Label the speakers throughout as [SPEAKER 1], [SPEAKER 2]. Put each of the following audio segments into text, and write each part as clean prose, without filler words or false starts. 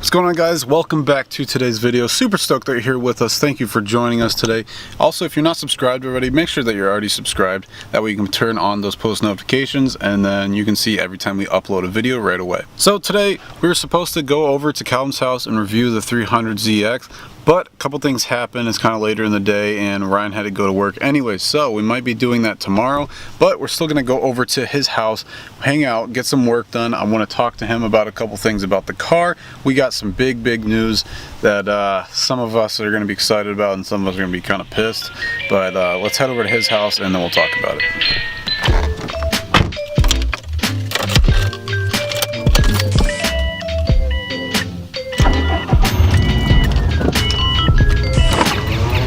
[SPEAKER 1] What's going on, guys? Welcome back to today's video. Super stoked that you're here with us. Thank you for joining us today. Also, if you're not subscribed already, make sure that you're already subscribed. That way you can turn on those post notifications and then you can see every time we upload a video right away. So today we were supposed to go over to Calvin's house and review the 300ZX, but a couple things happened. It's kind of later in the day and Ryan had to go to work anyway, so we might be doing that tomorrow, but we're still going to go over to his house, hang out, get some work done. I want to talk to him about a couple things about the car. We got some big news that some of us are going to be excited about and some of us are going to be kind of pissed, but let's head over to his house and then we'll talk about it.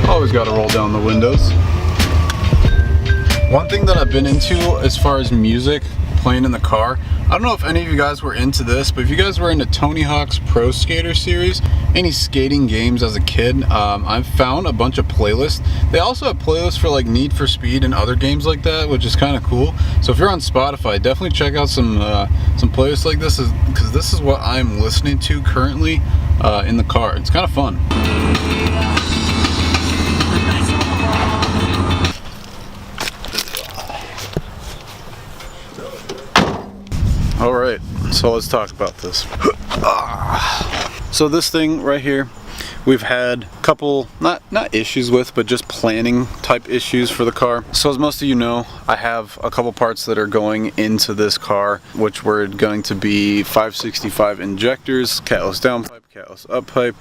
[SPEAKER 1] Always got to roll down the windows. One thing that I've been into as far as music playing in the car, I don't know if any of you guys were into this, but if you guys were into Tony Hawk's Pro Skater series, any skating games as a kid, I've found a bunch of playlists. They also have playlists for like Need for Speed and other games like that, which is kind of cool. So if you're on Spotify, definitely check out some playlists like this, because this is what I'm listening to currently in the car. It's kind of fun. All right, so let's talk about this. So this thing right here, we've had a couple, not issues with, but just planning type issues for the car. So as most of you know, I have a couple parts that are going into this car, which were going to be 565 injectors, catless downpipe, catless uppipe.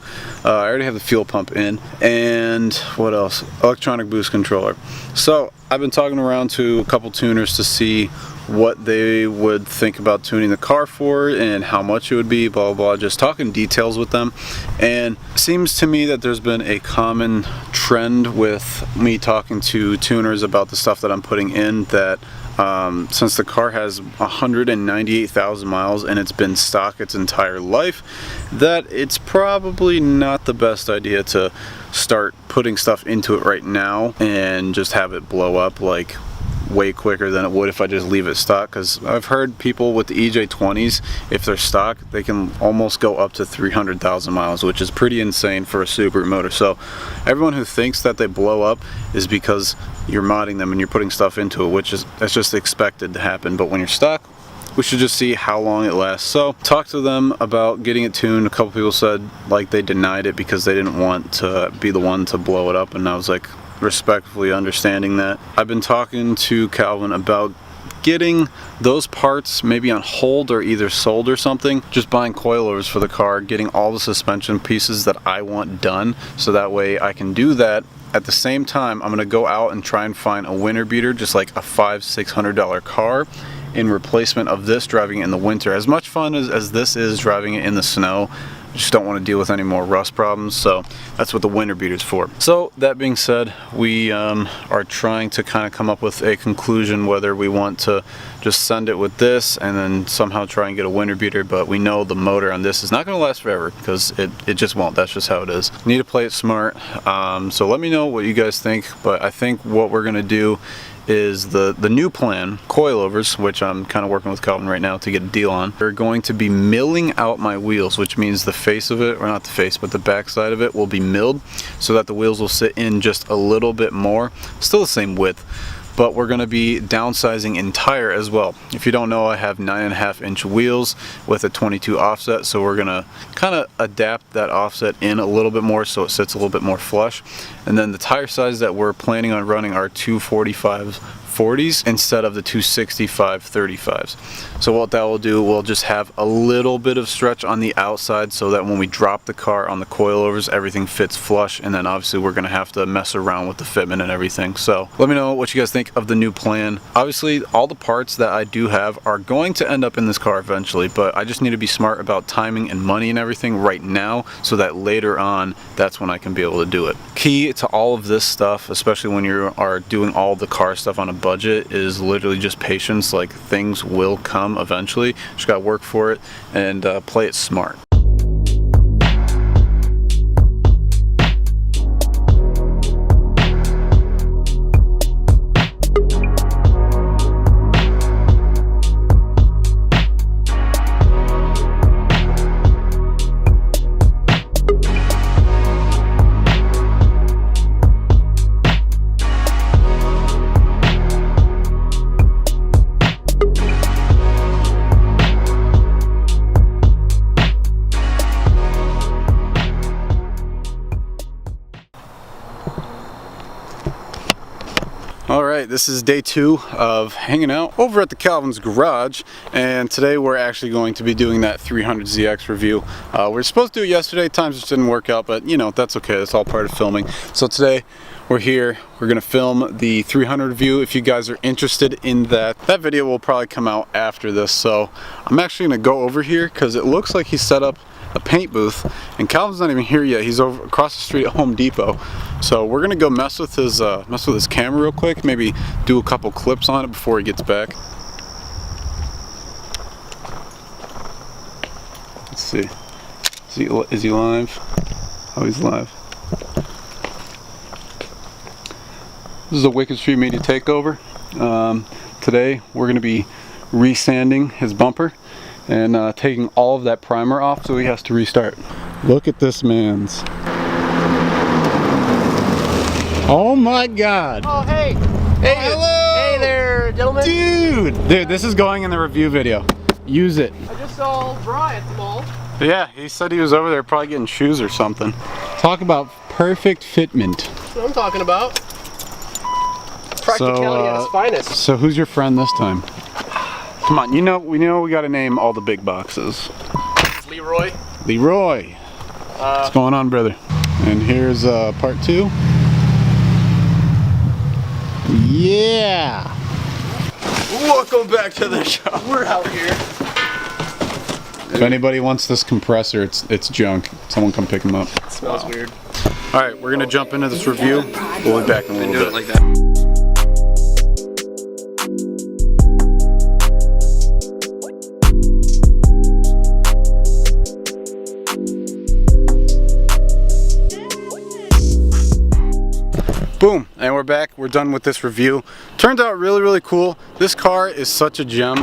[SPEAKER 1] I already have the fuel pump in, and what else? Electronic boost controller. So I've been talking around to a couple tuners to see what they would think about tuning the car for and how much it would be, blah blah, just talking details with them. And it seems to me that there's been a common trend with me talking to tuners about the stuff that I'm putting in, that since the car has 198,000 miles and it's been stock its entire life, that it's probably not the best idea to start putting stuff into it right now and just have it blow up like way quicker than it would if I just leave it stock. Because I've heard people with the EJ20s, if they're stock, they can almost go up to 300,000 miles, which is pretty insane for a Subaru motor. So everyone who thinks that they blow up is because you're modding them and you're putting stuff into it, which is, that's just expected to happen. But when you're stock, we should just see how long it lasts. So talked to them about getting it tuned. A couple people said like they denied it because they didn't want to be the one to blow it up, and I was like, respectfully understanding that. I've been talking to Calvin about getting those parts maybe on hold or either sold or something, just buying coilovers for the car, getting all the suspension pieces that I want done, so that way I can do that. At the same time, I'm gonna go out and try and find a winter beater, just like a $500-600 car, in replacement of this, driving it in the winter. As much fun as this is driving it in the snow, I just don't want to deal with any more rust problems, so that's what the winter beater's for. So that being said, we are trying to kind of come up with a conclusion whether we want to just send it with this and then somehow try and get a winter beater, but we know the motor on this is not going to last forever, because it just won't. That's just how it is. Need to play it smart. So let me know what you guys think, but I think what we're going to do is the new plan, coilovers, which I'm kind of working with Calvin right now to get a deal on. We're going to be milling out my wheels, which means the face of it, or not the face, but the back side of it will be milled so that the wheels will sit in just a little bit more, still the same width, but we're going to be downsizing in tire as well. If you don't know, I have 9.5-inch wheels with a 22 offset, so we're going to kind of adapt that offset in a little bit more so it sits a little bit more flush. And then the tire size that we're planning on running are 245 40s instead of the 265 35s. So what that will do, we'll just have a little bit of stretch on the outside so that when we drop the car on the coilovers, everything fits flush, and then obviously we're gonna have to mess around with the fitment and everything. So let me know what you guys think of the new plan. Obviously all the parts that I do have are going to end up in this car eventually, but I just need to be smart about timing and money and everything right now so that later on, that's when I can be able to do it. Key to all of this stuff, especially when you are doing all the car stuff on a budget, is literally just patience. Like, things will come eventually. Just gotta work for it and play it smart. Alright, this is day 2 of hanging out over at the Calvin's garage, and today we're actually going to be doing that 300ZX review. We were supposed to do it yesterday, times just didn't work out, but you know, that's okay, that's all part of filming. So today we're here, we're going to film the 300 review. If you guys are interested in that video will probably come out after this. So I'm actually going to go over here because it looks like he set up a paint booth, and Calvin's not even here yet. He's over across the street at Home Depot. So we're gonna go mess with his camera real quick. Maybe do a couple clips on it before he gets back. Let's see. Is he live? Oh, he's live. This is a Wicked Street Media takeover. Today we're gonna be resanding his bumper and taking all of that primer off, so he has to restart. Look at this man's. Oh my God.
[SPEAKER 2] Oh, hey. Hey, hello. Hey there, gentlemen.
[SPEAKER 1] Dude, this is going in the review video. Use it.
[SPEAKER 2] I just saw Bry at the mall.
[SPEAKER 1] Yeah, he said he was over there probably getting shoes or something. Talk about perfect fitment.
[SPEAKER 2] That's what I'm talking about. Practicality at its finest.
[SPEAKER 1] So who's your friend this time? Come on, we know we gotta name all the big boxes.
[SPEAKER 2] Leroy.
[SPEAKER 1] Leroy. What's going on, brother? And here's part 2. Yeah.
[SPEAKER 2] Welcome back to the show. We're out here.
[SPEAKER 1] If anybody wants this compressor, it's junk. Someone come pick him up.
[SPEAKER 2] It smells weird.
[SPEAKER 1] All right, we're gonna jump into this review. We'll be back in a little bit.
[SPEAKER 2] Do it like that.
[SPEAKER 1] Boom, and we're back. We're done with this review. Turns out really cool. This car is such a gem.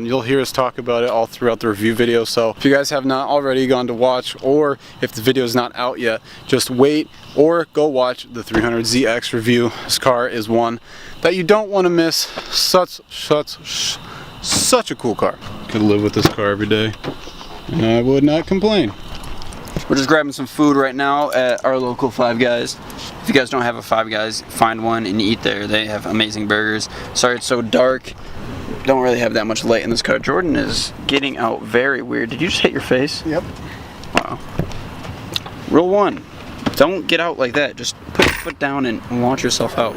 [SPEAKER 1] You'll hear us talk about it all throughout the review video. So if you guys have not already gone to watch, or if the video is not out yet, just wait or go watch the 300ZX review. This car is one that you don't want to miss. Such a cool car. Could live with this car every day, and I would not complain.
[SPEAKER 3] We're just grabbing some food right now at our local Five Guys. If you guys don't have a Five Guys, find one and eat there. They have amazing burgers. Sorry it's so dark. Don't really have that much light in this car. Jordan is getting out very weird. Did you just hit your face?
[SPEAKER 1] Yep.
[SPEAKER 3] Wow. Rule 1. Don't get out like that. Just put your foot down and launch yourself out.